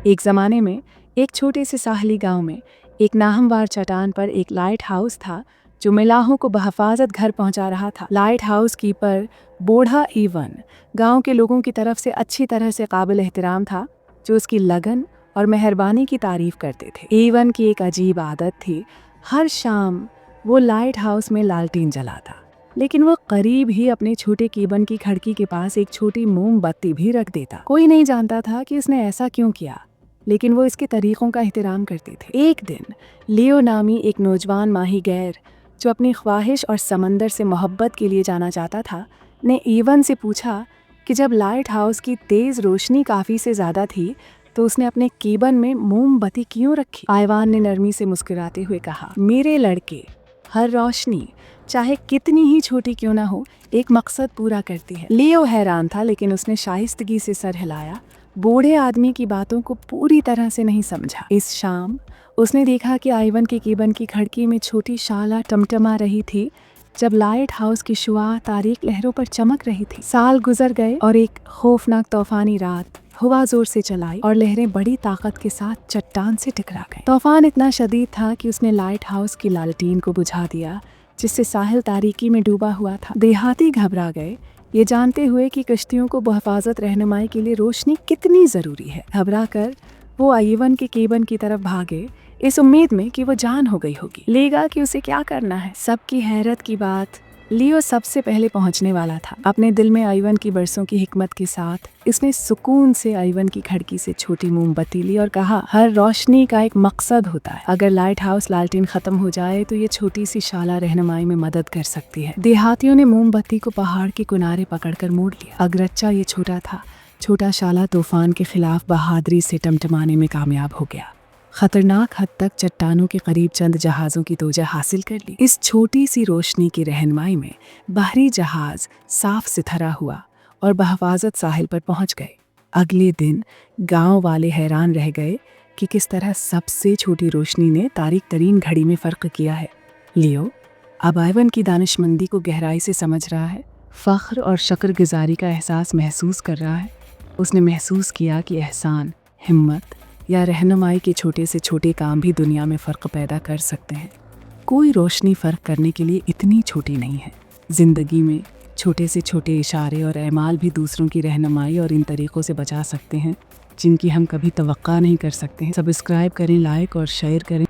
एक ज़माने में एक छोटे से साहली गांव में एक नाहमवार चट्टान पर एक लाइट हाउस था जो मिलाहों को बहफाजत घर पहुंचा रहा था। लाइट हाउस कीपर बूढ़ा ईवन गांव के लोगों की तरफ से अच्छी तरह से काबिल एहतराम था, जो उसकी लगन और मेहरबानी की तारीफ करते थे। ईवन की एक अजीब आदत थी, हर शाम वो लाइट हाउस में लालटेन जलाता, लेकिन वो करीब ही अपने छोटे कीबन की खिड़की के पास एक छोटी मोमबत्ती भी रख देता। कोई नहीं जानता था कि उसने ऐसा क्यों किया, लेकिन वो इसके तरीकों का एहतराम करते थे। एक दिन लियो नामी एक नौजवान माहीगैर जो अपनी ख्वाहिश और समंदर से मोहब्बत के लिए जाना चाहता था, ने ईवन से पूछा कि जब लाइट हाउस की तेज रोशनी काफ़ी से ज़्यादा थी तो उसने अपने कीबन में मोमबत्ती क्यों रखी। ईवन ने नरमी से मुस्कुराते हुए कहा, मेरे लड़के, हर रोशनी चाहे कितनी ही छोटी क्यों ना हो, एक मकसद पूरा करती है। लियो हैरान था, लेकिन उसने शाइस्तगी से सर हिलाया। बूढ़े आदमी की बातों को पूरी तरह से नहीं समझा। इस शाम उसने देखा कि ईवन के कीबन की खिड़की में छोटी शाला टमटमा रही थी जब लाइट हाउस की शुआ तारीक लहरों पर चमक रही थी। साल गुजर गए और एक खौफनाक तूफानी रात हवा जोर से चलाई और लहरें बड़ी ताकत के साथ चट्टान से टकरा गईं। तूफान इतना शदीद था कि उसने लाइट हाउस की लालटीन को बुझा दिया, जिससे साहिल तारीकी में डूबा हुआ था। देहाती घबरा गए, ये जानते हुए कि कश्तियों को बहफाजत रहनुमाई के लिए रोशनी कितनी ज़रूरी है। घबरा कर वो ईवन के कीबन की तरफ भागे, इस उम्मीद में कि वो जान हो गई होगी, लेगा कि उसे क्या करना है। सबकी हैरत की बात, लियो सबसे पहले पहुंचने वाला था। अपने दिल में ईवन की बरसों की हिकमत के साथ इसने सुकून से ईवन की खिड़की से छोटी मोमबत्ती ली और कहा, हर रोशनी का एक मकसद होता है। अगर लाइट हाउस लालटेन खत्म हो जाए तो ये छोटी सी शाला रहनुमाई में मदद कर सकती है। देहातियों ने मोमबत्ती को पहाड़ के किनारे पकड़कर मोड़ लिया। अगरच्चा ये छोटा था, छोटा शाला तूफान के खिलाफ बहादुरी से टमटमाने में कामयाब हो गया। खतरनाक हद तक चट्टानों के करीब चंद जहाज़ों की तोजह हासिल कर ली। इस छोटी सी रोशनी की रहनुमाई में बाहरी जहाज़ साफ सुथरा हुआ और बहफाजत साहिल पर पहुंच गए। अगले दिन गांव वाले हैरान रह गए कि किस तरह सबसे छोटी रोशनी ने तारीक तरीन घड़ी में फ़र्क किया है। लियो अब ईवन की दानिशमंदी को गहराई से समझ रहा है, फ़ख्र और शुक्रगुजारी का एहसास महसूस कर रहा है। उसने महसूस किया कि एहसान, हिम्मत या रहनुमाई के छोटे से छोटे काम भी दुनिया में फ़र्क पैदा कर सकते हैं। कोई रोशनी फ़र्क करने के लिए इतनी छोटी नहीं है। ज़िंदगी में छोटे से छोटे इशारे और अमाल भी दूसरों की रहनुमाई और इन तरीक़ों से बचा सकते हैं जिनकी हम कभी तवक्का नहीं कर सकते हैं। सब्सक्राइब करें, लाइक और शेयर करें।